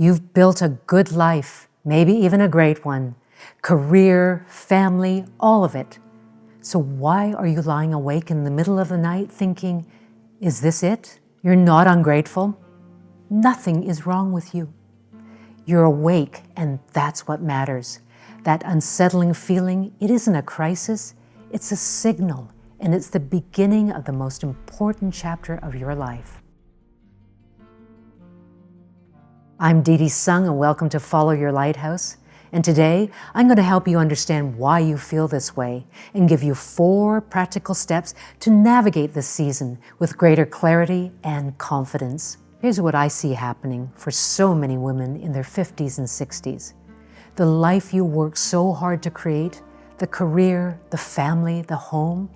You've built a good life, maybe even a great one. Career, family, all of it. So why are you lying awake in the middle of the night thinking, is this it? You're not ungrateful. Nothing is wrong with you. You're awake, and that's what matters. That unsettling feeling, it isn't a crisis, it's a signal, and it's the beginning of the most important chapter of your life. I'm Dee Dee Sung, and welcome to Follow Your Lighthouse. And today, I'm going to help you understand why you feel this way and give you 4 practical steps to navigate this season with greater clarity and confidence. Here's what I see happening for so many women in their 50s and 60s. The life you work so hard to create, the career, the family, the home,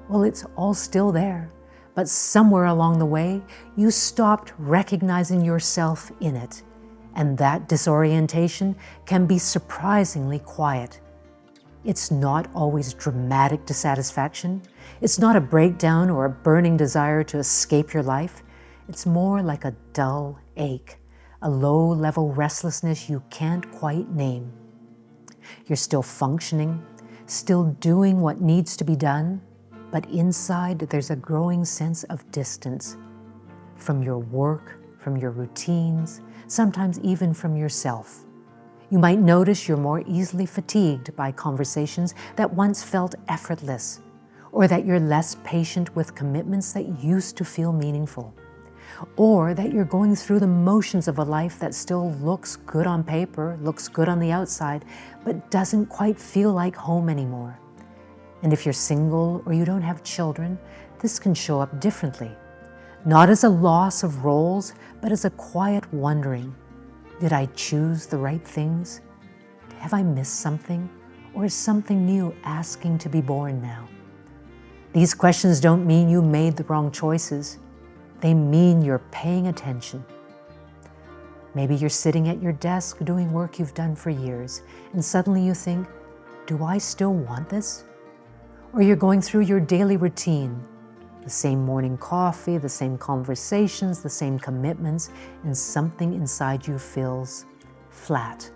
well, it's all still there. But somewhere along the way, you stopped recognizing yourself in it. And that disorientation can be surprisingly quiet. It's not always dramatic dissatisfaction. It's not a breakdown or a burning desire to escape your life. It's more like a dull ache, a low-level restlessness you can't quite name. You're still functioning, still doing what needs to be done, but inside there's a growing sense of distance from your work, from your routines, sometimes even from yourself. You might notice you're more easily fatigued by conversations that once felt effortless, or that you're less patient with commitments that used to feel meaningful, or that you're going through the motions of a life that still looks good on paper, looks good on the outside, but doesn't quite feel like home anymore. And if you're single or you don't have children, this can show up differently. Not as a loss of roles, but as a quiet wondering. Did I choose the right things? Have I missed something? Or is something new asking to be born now? These questions don't mean you made the wrong choices. They mean you're paying attention. Maybe you're sitting at your desk doing work you've done for years, and suddenly you think, do I still want this? Or you're going through your daily routine, the same morning coffee, the same conversations, the same commitments, and something inside you feels flat.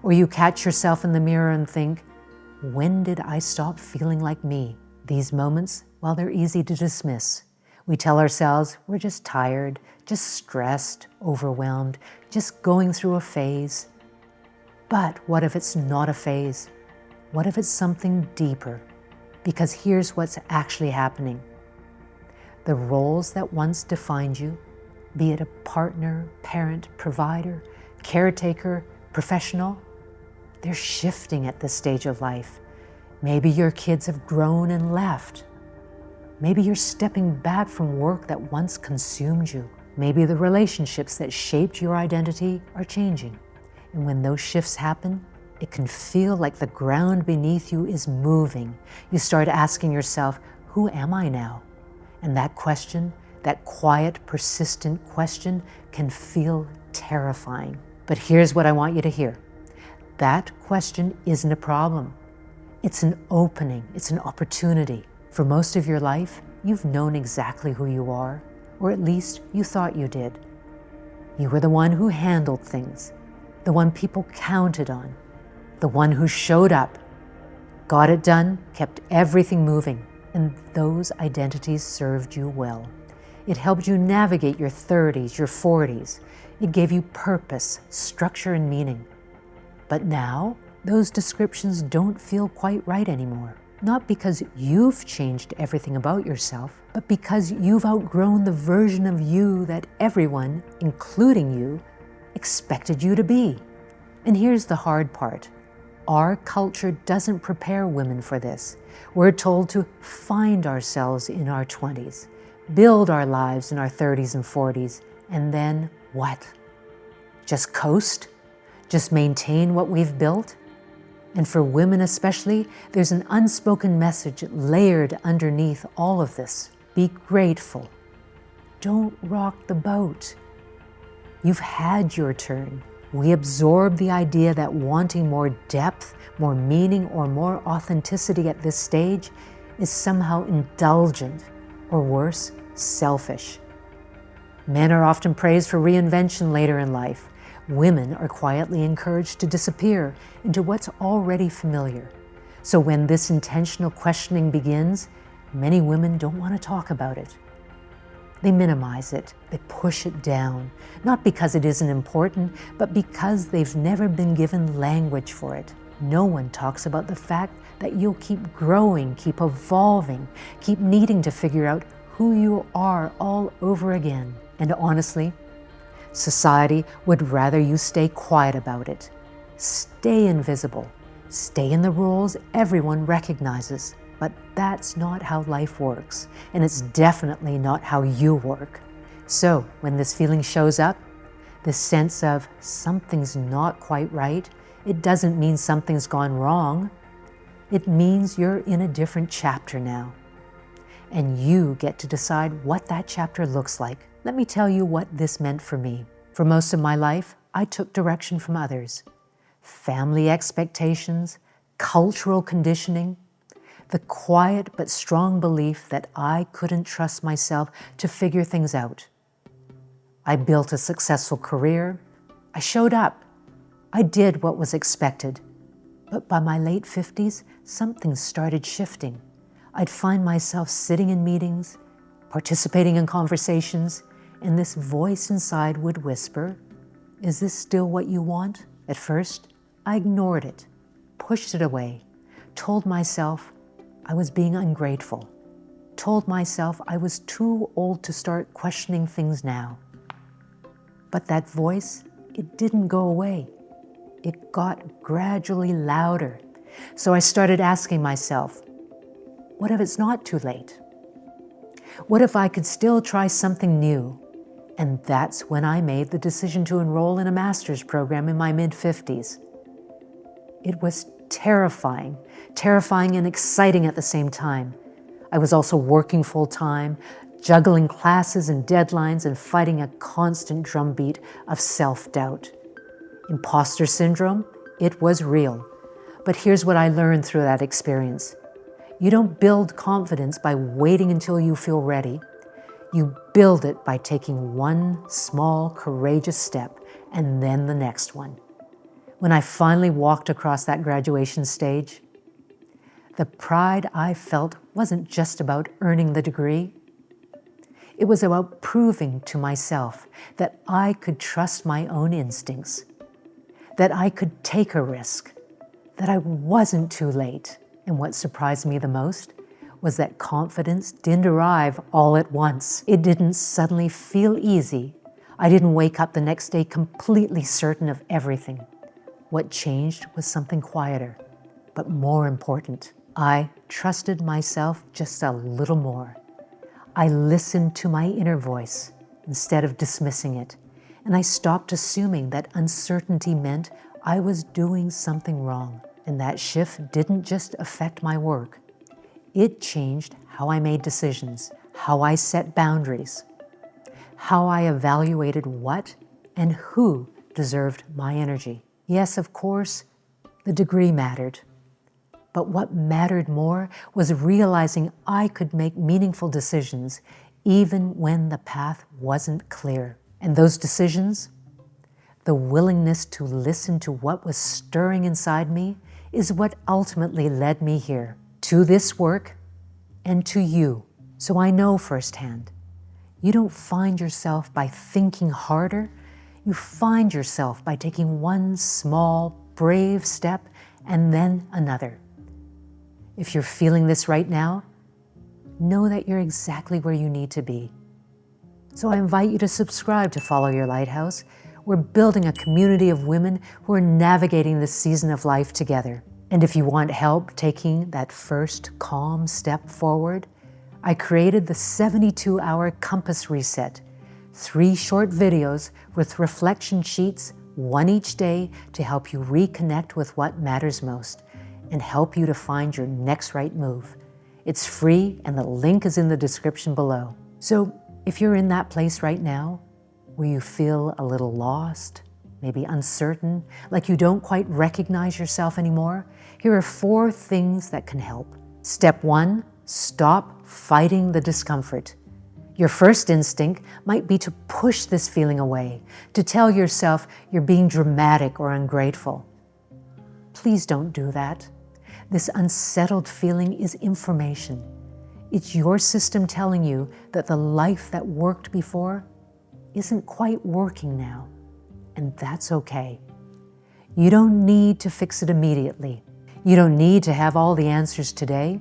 Or you catch yourself in the mirror and think, when did I stop feeling like me? These moments, well, they're easy to dismiss. We tell ourselves we're just tired, just stressed, overwhelmed, just going through a phase. But what if it's not a phase? What if it's something deeper? Because here's what's actually happening. The roles that once defined you, be it a partner, parent, provider, caretaker, professional, they're shifting at this stage of life. Maybe your kids have grown and left. Maybe you're stepping back from work that once consumed you. Maybe the relationships that shaped your identity are changing. And when those shifts happen, it can feel like the ground beneath you is moving. You start asking yourself, who am I now? And that question, that quiet, persistent question, can feel terrifying. But here's what I want you to hear. That question isn't a problem. It's an opening, it's an opportunity. For most of your life, you've known exactly who you are, or at least you thought you did. You were the one who handled things, the one people counted on, the one who showed up, got it done, kept everything moving. And those identities served you well. It helped you navigate your 30s, your 40s. It gave you purpose, structure, and meaning. But now, those descriptions don't feel quite right anymore. Not because you've changed everything about yourself, but because you've outgrown the version of you that everyone, including you, expected you to be. And here's the hard part. Our culture doesn't prepare women for this. We're told to find ourselves in our 20s, build our lives in our 30s and 40s, and then what? Just coast? Just maintain what we've built? And for women especially, there's an unspoken message layered underneath all of this. Be grateful. Don't rock the boat. You've had your turn. We absorb the idea that wanting more depth, more meaning, or more authenticity at this stage is somehow indulgent, or worse, selfish. Men are often praised for reinvention later in life. women are quietly encouraged to disappear into what's already familiar. So when this intentional questioning begins, many women don't want to talk about it. They minimize it, they push it down, not because it isn't important, but because they've never been given language for it. No one talks about the fact that you'll keep growing, keep evolving, keep needing to figure out who you are all over again. And honestly, society would rather you stay quiet about it. Stay invisible. Stay in the roles everyone recognizes. But that's not how life works, and it's definitely not how you work. So when this feeling shows up, this sense of something's not quite right, it doesn't mean something's gone wrong. It means you're in a different chapter now. And you get to decide what that chapter looks like. Let me tell you what this meant for me. For most of my life, I took direction from others. Family expectations, cultural conditioning, the quiet but strong belief that I couldn't trust myself to figure things out. I built a successful career. I showed up. I did what was expected. But by my late 50s, something started shifting. I'd find myself sitting in meetings, participating in conversations, and this voice inside would whisper, "Is this still what you want?" At first, I ignored it, pushed it away, told myself I was being ungrateful, told myself I was too old to start questioning things now. But that voice, it didn't go away. It got gradually louder. So I started asking myself, what if it's not too late? What if I could still try something new? And that's when I made the decision to enroll in a master's program in my mid-50s. It was terrifying and exciting at the same time. I was also working full-time, juggling classes and deadlines and fighting a constant drumbeat of self-doubt. Imposter syndrome, it was real. But here's what I learned through that experience. You don't build confidence by waiting until you feel ready. You build it by taking one small, courageous step and then the next one. When I finally walked across that graduation stage, the pride I felt wasn't just about earning the degree. It was about proving to myself that I could trust my own instincts, that I could take a risk, that I wasn't too late. And what surprised me the most was that confidence didn't arrive all at once. It didn't suddenly feel easy. I didn't wake up the next day completely certain of everything. What changed was something quieter, but more important. I trusted myself just a little more. I listened to my inner voice instead of dismissing it, and I stopped assuming that uncertainty meant I was doing something wrong. And that shift didn't just affect my work. It changed how I made decisions, how I set boundaries, how I evaluated what and who deserved my energy. Yes, of course, the degree mattered. But what mattered more was realizing I could make meaningful decisions even when the path wasn't clear. And those decisions, the willingness to listen to what was stirring inside me, is what ultimately led me here, to this work and to you. So I know firsthand, you don't find yourself by thinking harder. You find yourself by taking one small, brave step and then another. If you're feeling this right now, know that you're exactly where you need to be. So I invite you to subscribe to Follow Your Lighthouse. We're building a community of women who are navigating this season of life together. And if you want help taking that first calm step forward, I created the 72-hour Compass Reset, 3 short videos with reflection sheets, one each day, to help you reconnect with what matters most and help you to find your next right move. It's free and the link is in the description below. So if you're in that place right now, where you feel a little lost, maybe uncertain, like you don't quite recognize yourself anymore, here are 4 things that can help. Step 1, stop fighting the discomfort. Your first instinct might be to push this feeling away, to tell yourself you're being dramatic or ungrateful. Please don't do that. This unsettled feeling is information. It's your system telling you that the life that worked before isn't quite working now, and that's okay. You don't need to fix it immediately. You don't need to have all the answers today.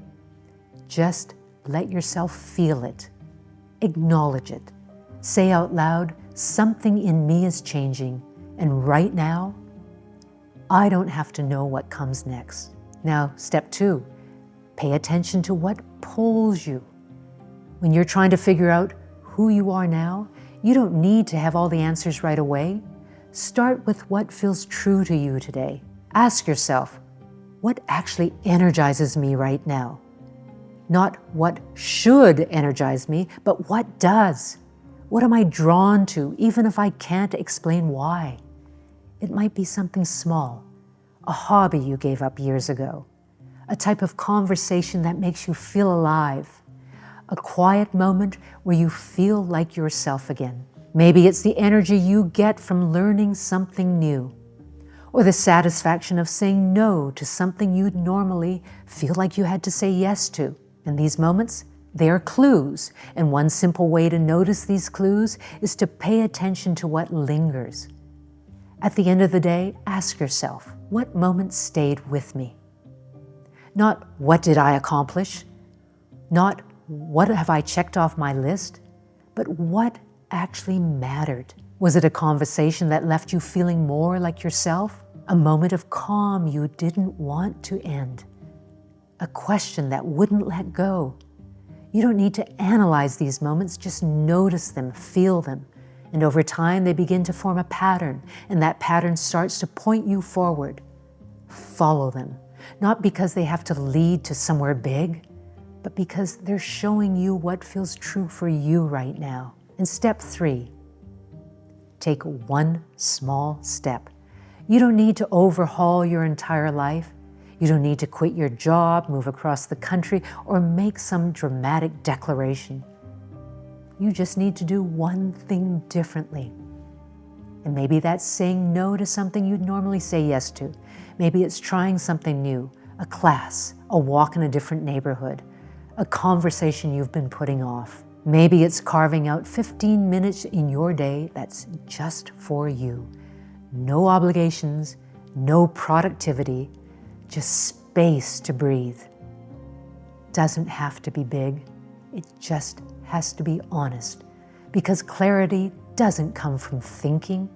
Just let yourself feel it. Acknowledge it. Say out loud, something in me is changing, and right now, I don't have to know what comes next. Now, step 2, pay attention to what pulls you. When you're trying to figure out who you are now, you don't need to have all the answers right away. Start with what feels true to you today. Ask yourself, what actually energizes me right now? Not what should energize me, but what does? What am I drawn to, even if I can't explain why? It might be something small, a hobby you gave up years ago, a type of conversation that makes you feel alive, a quiet moment where you feel like yourself again. Maybe it's the energy you get from learning something new, or the satisfaction of saying no to something you'd normally feel like you had to say yes to. In these moments, they are clues, and one simple way to notice these clues is to pay attention to what lingers. At the end of the day, ask yourself, what moment stayed with me? Not what did I accomplish? Not what have I checked off my list? But what actually mattered? Was it a conversation that left you feeling more like yourself? A moment of calm you didn't want to end? A question that wouldn't let go? You don't need to analyze these moments, just notice them, feel them. And over time, they begin to form a pattern, and that pattern starts to point you forward. Follow them, not because they have to lead to somewhere big, but because they're showing you what feels true for you right now. And step 3, take one small step. You don't need to overhaul your entire life. You don't need to quit your job, move across the country, or make some dramatic declaration. You just need to do one thing differently. And maybe that's saying no to something you'd normally say yes to. Maybe it's trying something new, a class, a walk in a different neighborhood, a conversation you've been putting off. Maybe it's carving out 15 minutes in your day that's just for you. No obligations, no productivity, just space to breathe. Doesn't have to be big. It just has to be honest, because clarity doesn't come from thinking.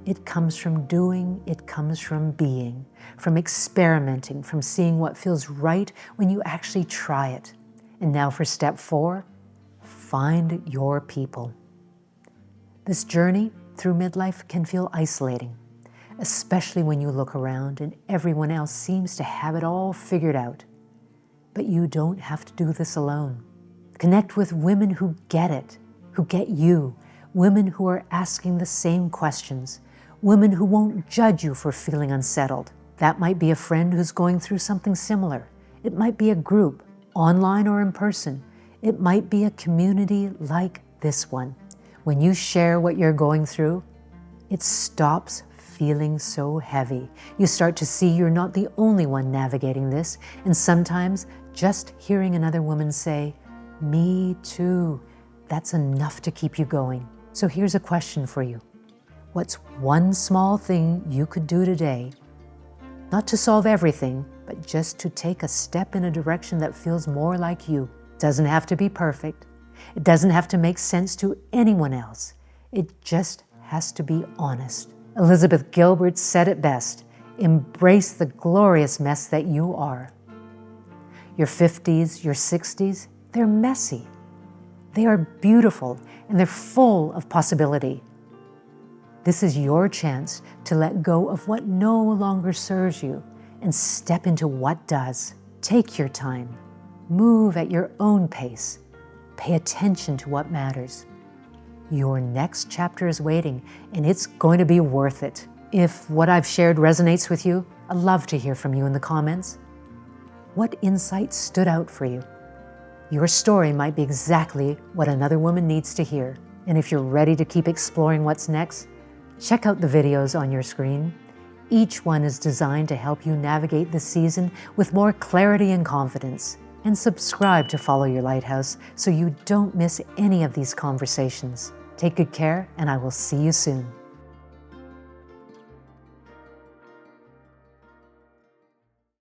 It comes from doing, it comes from being, from experimenting, from seeing what feels right when you actually try it. And now for step 4, find your people. This journey through midlife can feel isolating, especially when you look around and everyone else seems to have it all figured out. But you don't have to do this alone. Connect with women who get it, who get you, women who are asking the same questions, women who won't judge you for feeling unsettled. That might be a friend who's going through something similar. It might be a group, online or in person. It might be a community like this one. When you share what you're going through, it stops feeling so heavy. You start to see you're not the only one navigating this, and sometimes just hearing another woman say, "Me too," that's enough to keep you going. So here's a question for you. What's one small thing you could do today, not to solve everything, but just to take a step in a direction that feels more like you? It doesn't have to be perfect. It doesn't have to make sense to anyone else. It just has to be honest. Elizabeth Gilbert said it best: embrace the glorious mess that you are. Your 50s, your 60s, they're messy. They are beautiful, and they're full of possibility. This is your chance to let go of what no longer serves you and step into what does. Take your time. Move at your own pace. Pay attention to what matters. Your next chapter is waiting, and it's going to be worth it. If what I've shared resonates with you, I'd love to hear from you in the comments. What insights stood out for you? Your story might be exactly what another woman needs to hear. And if you're ready to keep exploring what's next, check out the videos on your screen. Each one is designed to help you navigate the season with more clarity and confidence. And subscribe to Follow Your Lighthouse so you don't miss any of these conversations. Take good care, and I will see you soon.